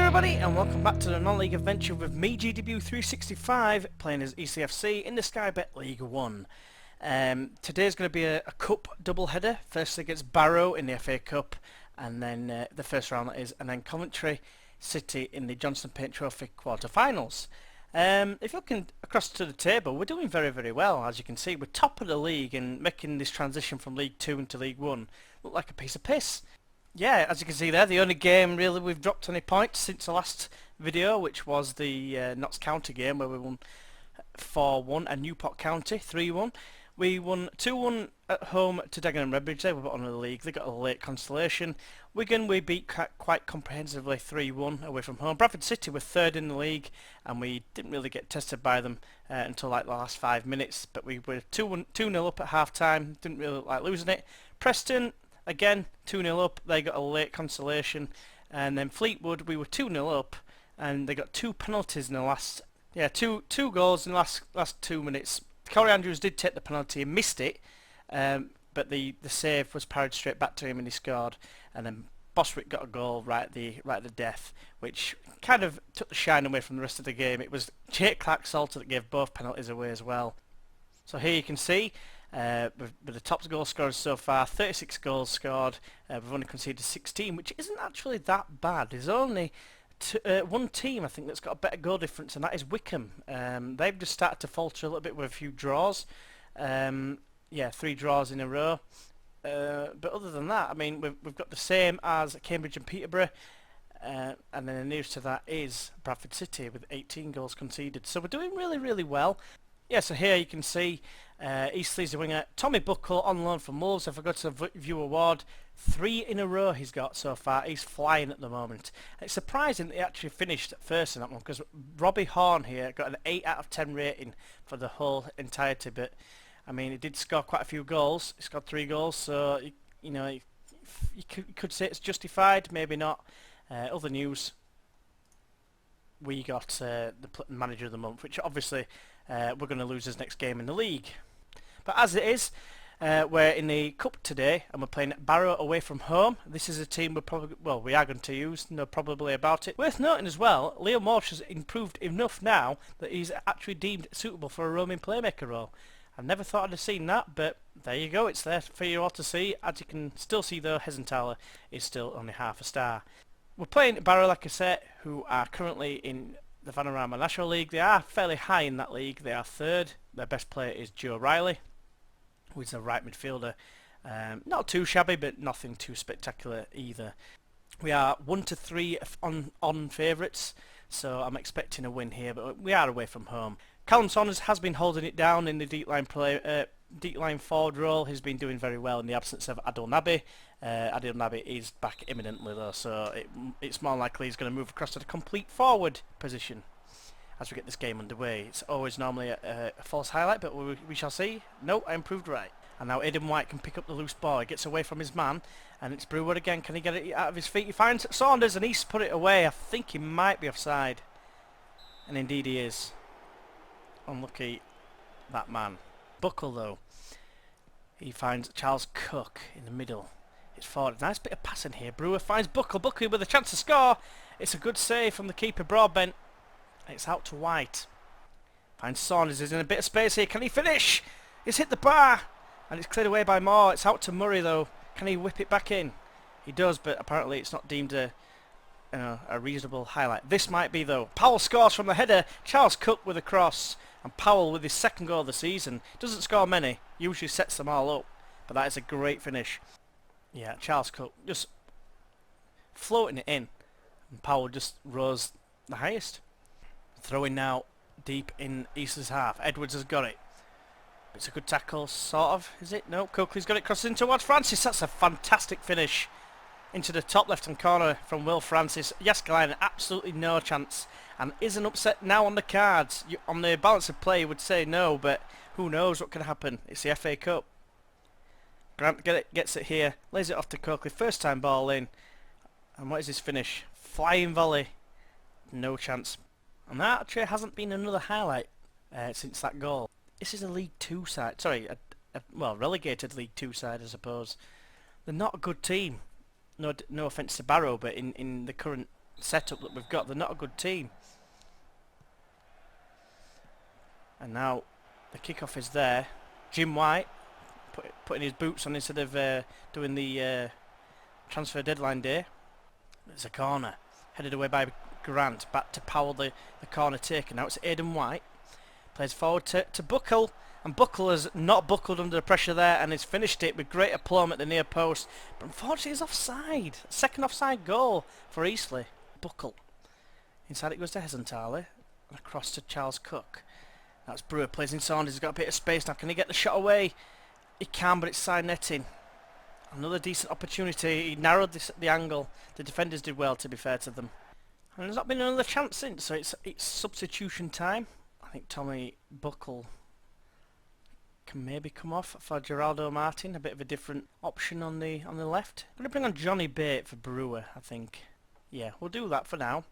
everybody, and welcome back to the non-league adventure with me, GW365, playing as ECFC in the Sky Bet League 1. Today's going to be a cup double-header, first against Barrow in the FA Cup, and then the first round that is, and then Coventry City in the Johnstone's Paint Trophy quarter-finals. If you're looking across to the table, we're doing very, very well. As you can see, we're top of the league and making this transition from League 2 into League 1 look like a piece of piss. Yeah, as you can see there, the only game really we've dropped any points since the last video, which was the Notts County game where we won 4-1 and Newport County 3-1. We won 2-1 at home to Dagenham and Redbridge. They were bottom of the league. They got a late consolation. Wigan we beat quite comprehensively 3-1 away from home. Bradford City were third in the league and we didn't really get tested by them until like the last 5 minutes. But we were 2-0 up at half time. Didn't really like losing it. Preston again 2-0 up. They got a late consolation. And then Fleetwood we were 2-0 up and they got 2 penalties in the last two goals in the last 2 minutes. Corey Andrews did take the penalty and missed it, but the save was parried straight back to him and he scored. And then Boswick got a goal right at the death, which kind of took the shine away from the rest of the game. It was Jake Clark-Salter that gave both penalties away as well. So here you can see with the top goal scorers so far, 36 goals scored. We've only conceded 16, which isn't actually that bad. There's only one team I think that's got a better goal difference, and that is Wycombe. They've just started to falter a little bit with a few draws. 3 draws in a row. But other than that, I mean, we've got the same as Cambridge and Peterborough, and then the nearest to that is Bradford City with 18 goals conceded. So we're doing really, really well. Yeah, so here you can see Eastleigh's winger Tommy Buckle on loan from Wolves. If I go to the View Award, 3 in a row he's got so far. He's flying at the moment. It's surprising that he actually finished first in that one, because Robbie Horn here got an 8 out of 10 rating for the whole entirety. But I mean, he did score quite a few goals. He scored 3 goals, so you could say it's justified, maybe not. Other news: we got the manager of the month, which obviously we're going to lose his next game in the league. But as it is, we're in the cup today and we're playing Barrow away from home. This is a team we are going to use, no probably about it. Worth noting as well, Leo Morsh has improved enough now that he's actually deemed suitable for a roaming playmaker role. I never thought I'd have seen that, but there you go, it's there for you all to see. As you can still see though, Hesenthaler is still only half a star. We're playing Barrow, like I said, who are currently in the Vanarama National League. They are fairly high in that league. They are third. Their best player is Joe Riley, who is a right midfielder. Not too shabby, but nothing too spectacular either. We are 1-3 on favourites, so I'm expecting a win here, but we are away from home. Callum Saunders has been holding it down in the deep line forward role. He's been doing very well in the absence of Adil Nabi. Adil Nabi is back imminently though, so it's more likely he's going to move across to the complete forward position as we get this game underway. It's always normally a false highlight, but we shall see. No, I improved right. And now Aidan White can pick up the loose ball. He gets away from his man, and it's Brewer again. Can he get it out of his feet? He finds Saunders, and he's put it away. I think he might be offside. And indeed he is. Unlucky, that man. Buckle, though. He finds Charles Cook in the middle. It's forward. Nice bit of passing here. Brewer finds Buckle. Buckle with a chance to score. It's a good save from the keeper, Broadbent. It's out to White. Finds Saunders. He's in a bit of space here. Can he finish? He's hit the bar. And it's cleared away by Moore. It's out to Murray, though. Can he whip it back in? He does, but apparently it's not deemed a reasonable highlight. This might be, though. Powell scores from the header. Charles Cook with a cross. And Powell with his second goal of the season. Doesn't score many. Usually sets them all up. But that is a great finish. Yeah, Charles Cook just floating it in. And Powell just rose the highest. Throwing now deep in Eastleigh's half. Edwards has got it. It's a good tackle, sort of. Is it? No, Coakley's got it crossing towards Francis. That's a fantastic finish. Into the top left-hand corner from Will Francis. Jääskeläinen, absolutely no chance. And is an upset now on the cards. On the balance of play, you would say no, but who knows what can happen. It's the FA Cup. Grant gets it here. Lays it off to Coakley. First time ball in. And what is his finish? Flying volley. No chance. And that actually hasn't been another highlight since that goal. This is a League 2 side. Sorry, well, relegated League 2 side, I suppose. They're not a good team. No offence to Barrow, but in the current setup that we've got. They're not a good team. And now the kickoff is there. Jim White putting his boots on instead of doing the transfer deadline day. There's a corner headed away by Grant. Back to Powell, the corner taken. Now it's Aidan White. Plays forward to Buckle. And Buckle has not buckled under the pressure there and has finished it with great aplomb at the near post. But unfortunately he's offside. Second offside goal for Eastleigh. Buckle. Inside it goes to Hesenthaler. And across to Charles Cook. That's Brewer. Plays in Saunders. He's got a bit of space now. Can he get the shot away? He can, but it's side netting. Another decent opportunity. He narrowed the angle. The defenders did well, to be fair to them. And there's not been another chance since, so it's substitution time. I think Tommy Buckle can maybe come off for Geraldo Martin, a bit of a different option on the left. I'm going to bring on Johnny Bate for Brewer, I think. Yeah, we'll do that for now.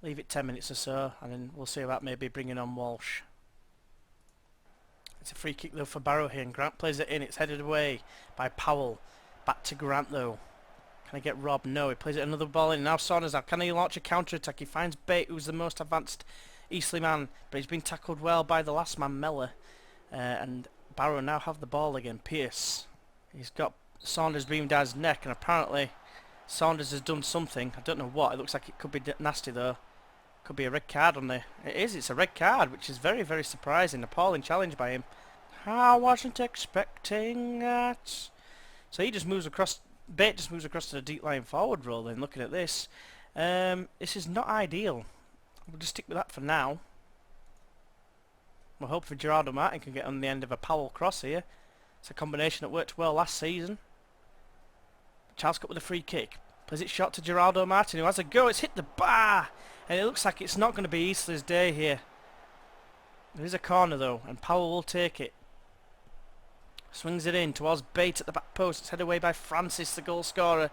Leave it 10 minutes or so, and then we'll see about maybe bringing on Walsh. It's a free kick though for Barrow here, and Grant plays it in. It's headed away by Powell. Back to Grant though. Can I get Rob? No, he plays it another ball in. Now Saunders can he launch a counter-attack? He finds Bate, who's the most advanced Eastleigh man, but he's been tackled well by the last man, Mellor. And Barrow now have the ball again. Pearce. He's got Saunders beamed down his neck, and apparently Saunders has done something. I don't know what. It looks like it could be nasty though. Could be a red card on there. It is. It's a red card, which is very, very surprising. Appalling challenge by him. I wasn't expecting that. So he just moves across. Bate just moves across to the deep line forward role. Then looking at this, this is not ideal. We'll just stick with that for now. We'll hope for Gerardo Martin can get on the end of a Powell cross here. It's a combination that worked well last season. Charles Cook with a free kick. Plays it shot to Geraldo Martin, who has a go. It's hit the bar, and it looks like it's not going to be Eastleigh's day here. There is a corner though, and Powell will take it. Swings it in towards Bate at the back post. It's headed away by Francis, the goal scorer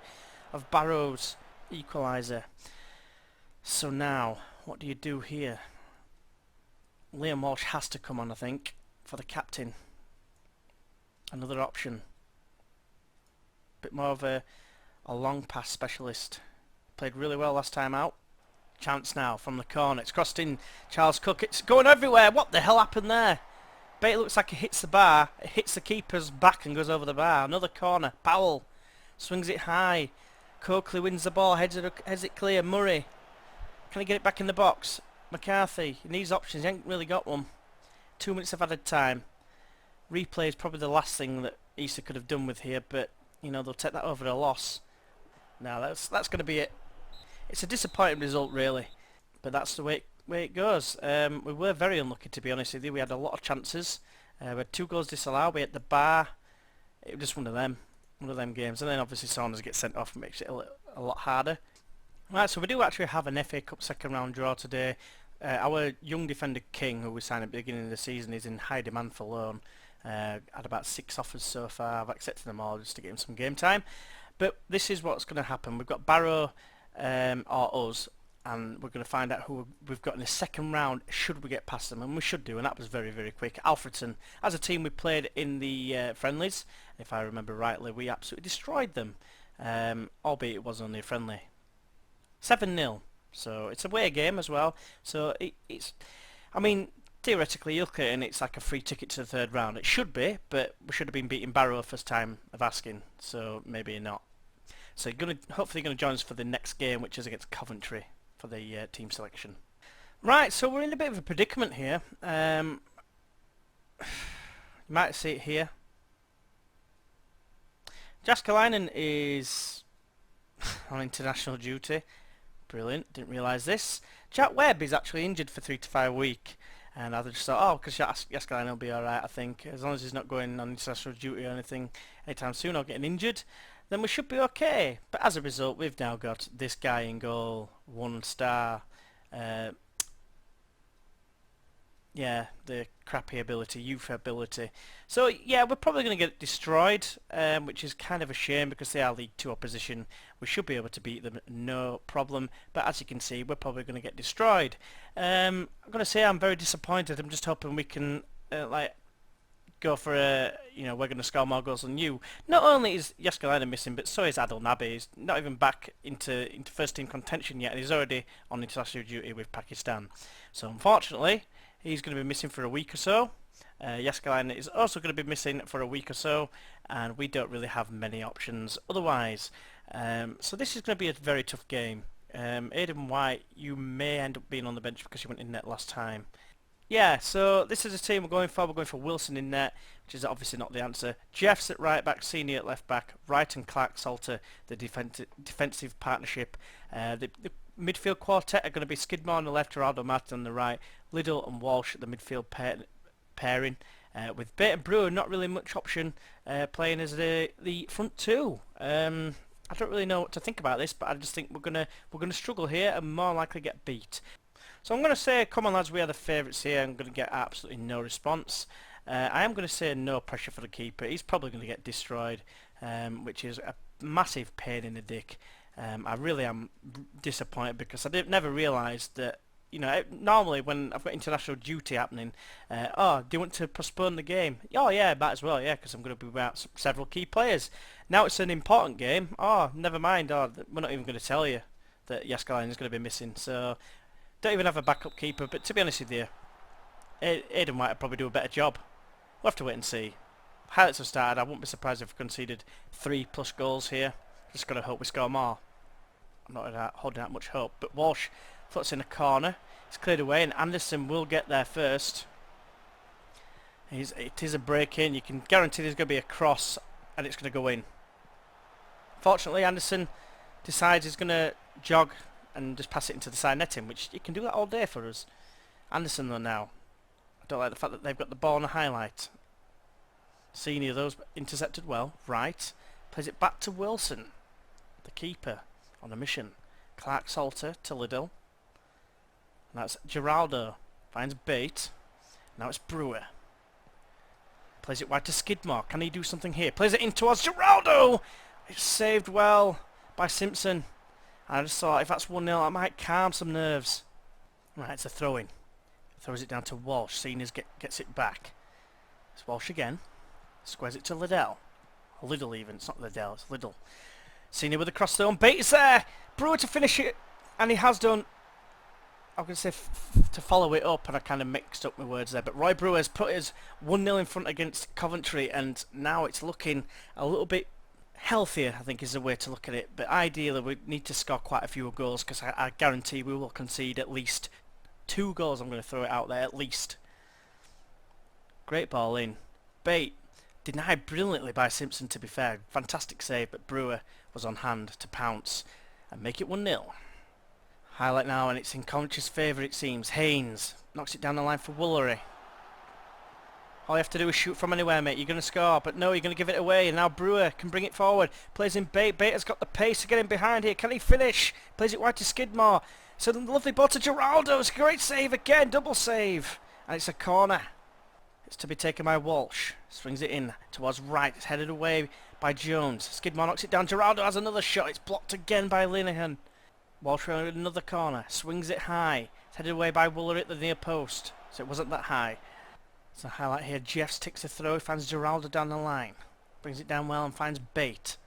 of Barrow's equaliser. So now, what do you do here? Liam Walsh has to come on, I think, for the captain. Another option. Bit more of a long pass specialist. Played really well last time out. Chance now from the corner. It's crossed in. Charles Cook. It's going everywhere. What the hell happened there? Bate looks like it hits the bar. It hits the keeper's back and goes over the bar. Another corner. Powell swings it high. Coakley wins the ball. Heads it clear. Murray. Can he get it back in the box? McCarthy. He needs options. He ain't really got one. 2 minutes of added time. Replay is probably the last thing that Easter could have done with here, but you know they'll take that over a loss. Now that's going to be it. It's a disappointing result really, but that's the way it goes. We were very unlucky, to be honest with you. We had a lot of chances. We had 2 goals disallowed. We hit the bar. It was just one of them games, and then obviously Saunders gets sent off and makes it a lot harder. Right, so we do actually have an FA Cup second round draw today. Our young defender King, who we signed at the beginning of the season, is in high demand for loan. Had about 6 offers so far. I've accepted them all just to get him some game time. But this is what's going to happen. We've got Barrow or us, and we're going to find out who we've got in the second round should we get past them, and we should do, and that was very, very quick. Alfredton, as a team we played in the friendlies, if I remember rightly, we absolutely destroyed them, albeit it was only a friendly. 7-0, so it's a away game as well, so it's, I mean, theoretically you look at it and it's like a free ticket to the third round. It should be, but we should have been beating Barrow first time of asking, so maybe not. So you're hopefully going to join us for the next game, which is against Coventry for the team selection. Right, so we're in a bit of a predicament here. You might see it here. Jaskalainen is on international duty. Brilliant, didn't realise this. Jack Webb is actually injured for 3 to 5 weeks. And I just thought, oh, because Jaskalainen will be alright, I think. As long as he's not going on international duty or anything anytime soon or getting injured, then we should be okay. But as a result, we've now got this guy in goal, 1 star. Yeah, the crappy ability, youth ability. So yeah, we're probably going to get destroyed, which is kind of a shame because they are League 2 opposition. We should be able to beat them, no problem. But as you can see, we're probably going to get destroyed. I'm going to say I'm very disappointed. I'm just hoping we can like go for a, we're going to score more goals than you. Not only is Jääskeläinen missing, but so is Adel Nabi. He's not even back into first team contention yet, and he's already on international duty with Pakistan. So unfortunately, he's going to be missing for a week or so. Jääskeläinen is also going to be missing for a week or so, and we don't really have many options otherwise. So this is going to be a very tough game. Aidan White, you may end up being on the bench because you went in net last time. Yeah, so this is a team we're going for. We're going for Wilson in net, which is obviously not the answer. Jeffs at right back, Senior at left back, Wright and Clark-Salter, the defensive partnership. The midfield quartet are going to be Skidmore on the left, Geraldo Martin on the right, Liddell and Walsh at the midfield pairing. With Bate and Brewer, not really much option playing as the front two. I don't really know what to think about this, but I just think we're gonna struggle here and more likely get beat. So I'm going to say, come on lads, we are the favourites here. I'm going to get absolutely no response. I am going to say no pressure for the keeper. He's probably going to get destroyed, which is a massive pain in the dick. I really am disappointed because I never realised that, normally when I've got international duty happening, do you want to postpone the game? Oh yeah, might as well, yeah, because I'm going to be without several key players. Now it's an important game. Oh, never mind. Oh, we're not even going to tell you that Jääskeläinen is going to be missing. So don't even have a backup keeper, but to be honest with you, Aidan White would probably do a better job. We'll have to wait and see. Highlights have started. I wouldn't be surprised if we conceded 3+ goals here. Just got to hope we score more. I'm not holding out much hope. But Walsh foots in a corner. It's cleared away, and Anderson will get there first. It is a break-in. You can guarantee there's going to be a cross, and it's going to go in. Fortunately, Anderson decides he's going to jog and just pass it into the side netting, which you can do that all day for us. Anderson though now. I don't like the fact that they've got the ball on a highlight. Senior, those intercepted well. Right. Plays it back to Wilson. The keeper on a mission. Clark-Salter to Liddell. And that's Geraldo. Finds Bate. Now it's Brewer. Plays it wide to Skidmore. Can he do something here? Plays it in towards Geraldo! It's saved well by Simpson. I just thought if that's 1-0 that might calm some nerves. Right, it's a throw-in. Throws it down to Walsh. Seniors gets it back. It's Walsh again. Squares it to Liddell. Or Liddell even. It's not Liddell, it's Liddell. Senior with the cross throw. Bate is there! Brewer to finish it. And he has done. I'm going to say to follow it up, and I kind of mixed up my words there. But Roy Brewer has put his 1-0 in front against Coventry, and now it's looking a little bit healthier, I think is the way to look at it. But ideally we need to score quite a few goals, because I guarantee we will concede at least 2 goals. I'm going to throw it out there, at least. Great ball in. Bate denied brilliantly by Simpson, to be fair. Fantastic save, but Brewer was on hand to pounce and make it 1-0. Highlight now, and it's in Coventry's favour it seems. Haynes knocks it down the line for Woolery. All you have to do is shoot from anywhere, mate. You're going to score, but no, you're going to give it away. And now Brewer can bring it forward. Plays in Bate. Bate has got the pace to get in behind here. Can he finish? Plays it wide to Skidmore. So the lovely ball to Geraldo. It's a great save again. Double save. And it's a corner. It's to be taken by Walsh. Swings it in towards right. It's headed away by Jones. Skidmore knocks it down. Geraldo has another shot. It's blocked again by Linehan. Walsh with another corner. Swings it high. It's headed away by Woolery at the near post. So it wasn't that high. So highlight here, Jeffs takes a throw, finds Geraldo down the line. Brings it down well and finds Bate.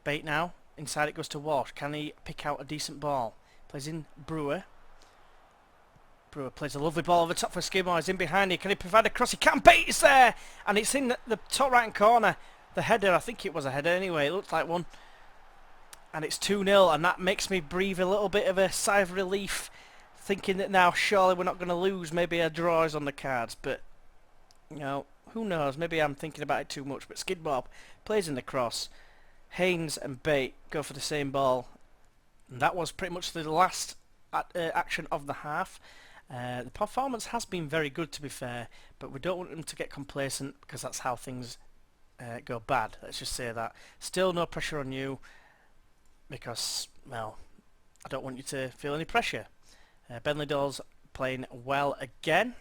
Bate now, inside it goes to Walsh. Can he pick out a decent ball? Plays in Brewer. Brewer plays a lovely ball over the top for Skidmore. He's in behind here. Can he provide a cross? He can. Bate is there! And it's in the top right corner. The header, I think it was a header anyway. It looked like one. And it's 2-0, and that makes me breathe a little bit of a sigh of relief, thinking that now surely we're not going to lose. Maybe a draw is on the cards, but who knows? Maybe I'm thinking about it too much. But Skidmore plays in the cross. Haynes and Bate go for the same ball. And that was pretty much the last action of the half. The performance has been very good, to be fair, but we don't want them to get complacent, because that's how things go bad. Let's just say that. Still no pressure on you, because, well, I don't want you to feel any pressure. Ben Liddell's playing well again.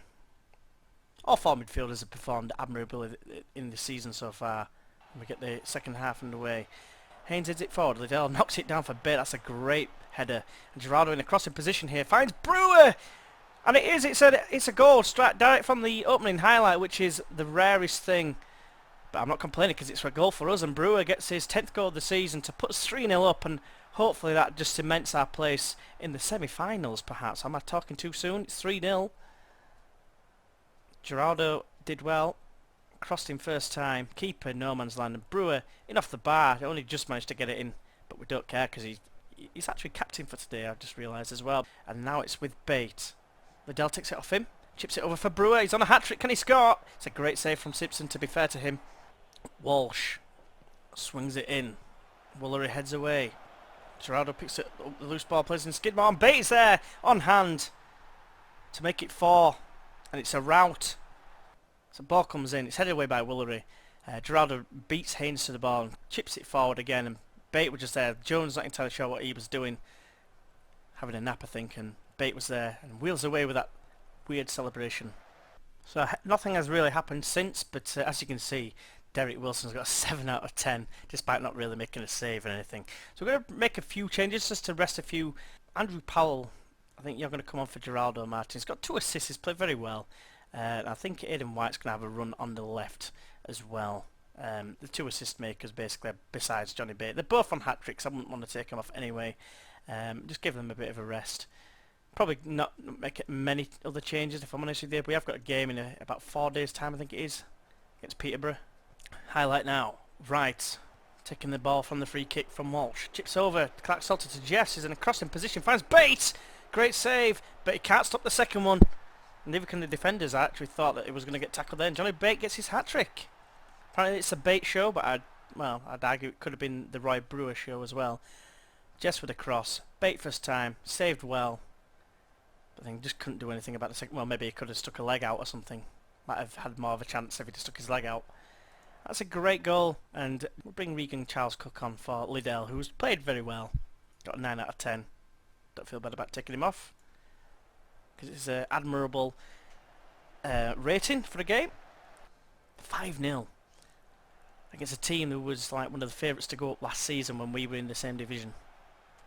All 4 midfielders have performed admirably in the season so far. And we get the second half underway. Haynes heads it forward. Liddell knocks it down for Bate. That's a great header. And Geraldo in a crossing position here finds Brewer. And it is, it's a goal straight direct from the opening highlight, which is the rarest thing. But I'm not complaining because it's a goal for us, and Brewer gets his 10th goal of the season to put us 3-0 up, and hopefully that just cements our place in the semi-finals perhaps. Am I talking too soon? It's 3-0. Geraldo did well. Crossed him first time. Keeper, no man's land. And Brewer in off the bar. Only just managed to get it in. But we don't care because he's actually captain for today, I've just realised as well. And now it's with Bate. Liddell takes it off him. Chips it over for Brewer. He's on a hat-trick. Can he score? It's a great save from Simpson, to be fair to him. Walsh swings it in. Woolery heads away. Geraldo picks it up, the loose ball, plays in Skidmore, and Bates there on hand to make it 4. And it's a rout. So the ball comes in. It's headed away by Woolery. Geraldo beats Haynes to the ball and chips it forward again. And Bate was just there. Jones not entirely sure what he was doing. Having a nap, I think. And Bate was there and wheels away with that weird celebration. So nothing has really happened since. But as you can see, Derek Wilson's got a 7 out of 10, despite not really making a save or anything. So we're going to make a few changes just to rest a few. Andrew Powell, I think you're going to come on for Geraldo Martin. He's got 2 assists, he's played very well. I think Aidan White's going to have a run on the left as well. The 2 assist makers basically, besides Johnny Bate. They're both on hat-tricks, I wouldn't want to take them off anyway. Just give them a bit of a rest. Probably not make many other changes, if I'm honest with you. We have got a game in about 4 days' time, I think it is, against Peterborough. Highlight now. Wright taking the ball from the free kick from Walsh. Chips over. Clark Salter to Jess. He's in a crossing position. Finds Bates. Great save. But he can't stop the second one. And neither can the defenders. I actually thought that he was going to get tackled there. And Johnny Bate gets his hat-trick. Apparently it's a Bate show, but I'd argue it could have been the Roy Brewer show as well. Jess with a cross. Bate first time. Saved well. But then just couldn't do anything about the second. Well, maybe he could have stuck a leg out or something. Might have had more of a chance if he just stuck his leg out. That's a great goal, and we'll bring Regan Charles Cook on for Liddell, who's played very well. Got a 9 out of 10. Don't feel bad about taking him off, because it's an admirable rating for a game. 5-0 against a team who was like one of the favourites to go up last season when we were in the same division.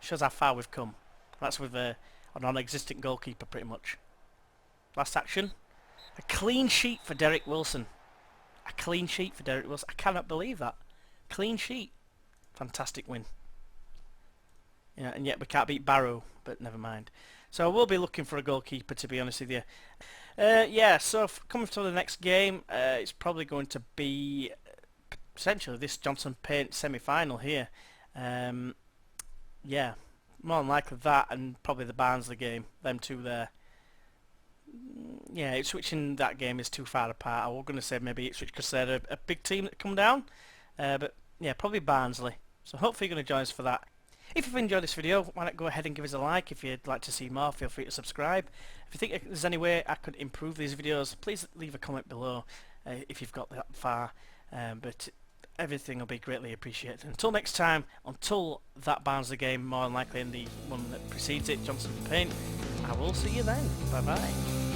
Shows how far we've come. That's with a non-existent goalkeeper pretty much. Last action. A clean sheet for Derek Wilson. A clean sheet for Derek Wilson. I cannot believe that. Clean sheet. Fantastic win. Yeah, and yet we can't beat Barrow, but never mind. So we'll be looking for a goalkeeper, to be honest with you. Yeah, so coming to the next game, it's probably going to be essentially this Johnson Paint semi-final here. Yeah, more than likely that, and probably the Barnsley game. Them two there. Yeah, Ipswich in that game is too far apart. I was going to say maybe Ipswich because they're a big team that come down. But yeah, probably Barnsley. So hopefully you're going to join us for that. If you've enjoyed this video, why not go ahead and give us a like. If you'd like to see more, feel free to subscribe. If you think there's any way I could improve these videos, please leave a comment below if you've got that far. But everything will be greatly appreciated. Until next time, until that Barnsley game, more than likely in the one that precedes it, Johnson Paint, I will see you then. Bye bye.